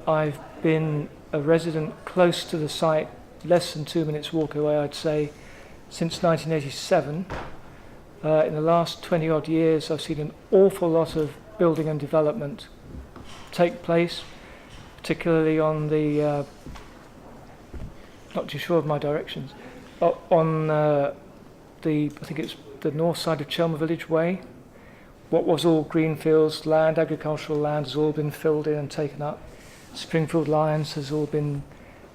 I've been a resident close to the site, less than 2 minutes walk away, I'd say, since 1987. In the last 20 odd years, I've seen an awful lot of building and development take place, particularly on the, not too sure of my directions, on I think it's the north side of Chelmer Village Way. What was all greenfields land, agricultural land, has all been filled in and taken up. Springfield Lyons has all been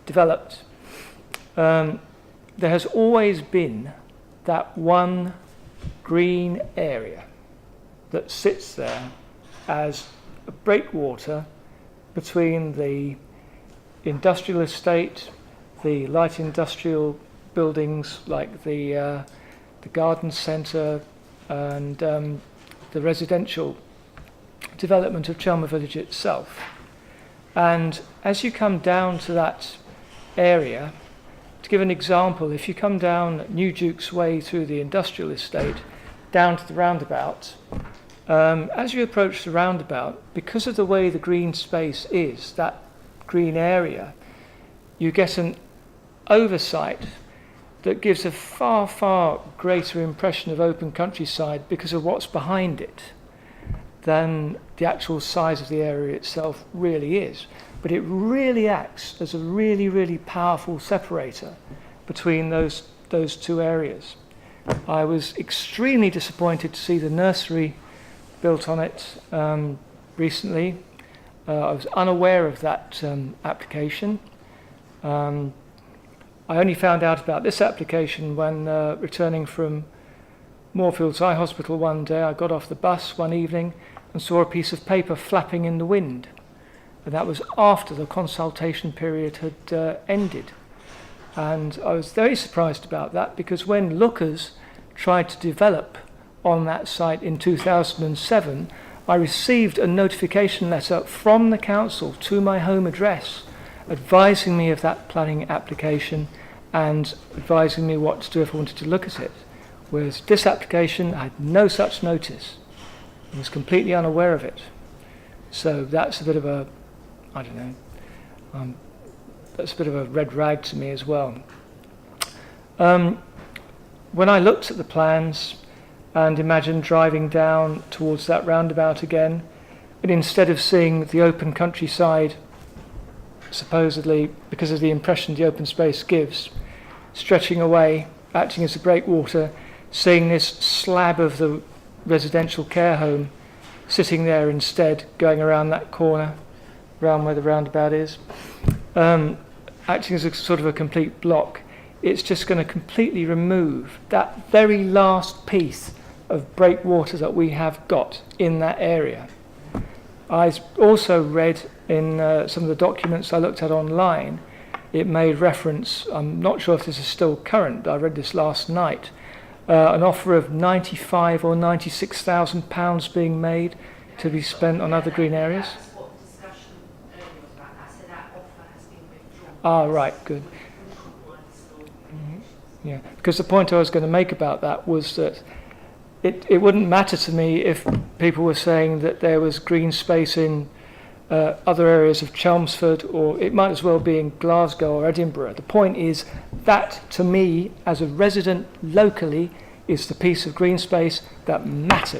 developed. There has always been that one green area that sits there as a breakwater between the industrial estate, the light industrial buildings like the garden centre and the residential development of Chelmer Village itself. And as you come down to that area, to give an example, if you come down New Duke's Way through the industrial estate down to the roundabout, as you approach the roundabout, because of the way the green space is, that green area, you get an oversight that gives a far, far greater impression of open countryside because of what's behind it than the actual size of the area itself really is. But it really acts as a really, really powerful separator between those two areas. I was extremely disappointed to see the nursery built on it recently. I was unaware of that application. I only found out about this application when returning from Moorfields Eye Hospital one day. I got off the bus one evening and saw a piece of paper flapping in the wind. And that was after the consultation period had ended. And I was very surprised about that, because when lookers tried to develop on that site in 2007, I received a notification letter from the council to my home address advising me of that planning application and advising me what to do if I wanted to look at it. Whereas this application, I had no such notice. I was completely unaware of it. So that's a bit of a, I don't know, that's a bit of a red rag to me as well. When I looked at the plans and imagined driving down towards that roundabout again, but instead of seeing the open countryside, supposedly because of the impression the open space gives, stretching away, acting as a breakwater, seeing this slab of the residential care home sitting there instead, going around that corner, around where the roundabout is, acting as a sort of a complete block, it's just going to completely remove that very last piece of breakwater that we have got in that area. I also read in some of the documents I looked at online, it made reference, I'm not sure if this is still current, I read this last night, an offer of £95,000 or £96,000 being made to be spent on other green areas. That's what the discussion earlier was about. I said that offer has been withdrawn. Ah, right, good. Yeah, because the point I was going to make about that was that it wouldn't matter to me if people were saying that there was green space in other areas of Chelmsford, or it might as well be in Glasgow or Edinburgh. The point is that, to me, as a resident locally, is the piece of green space that matters.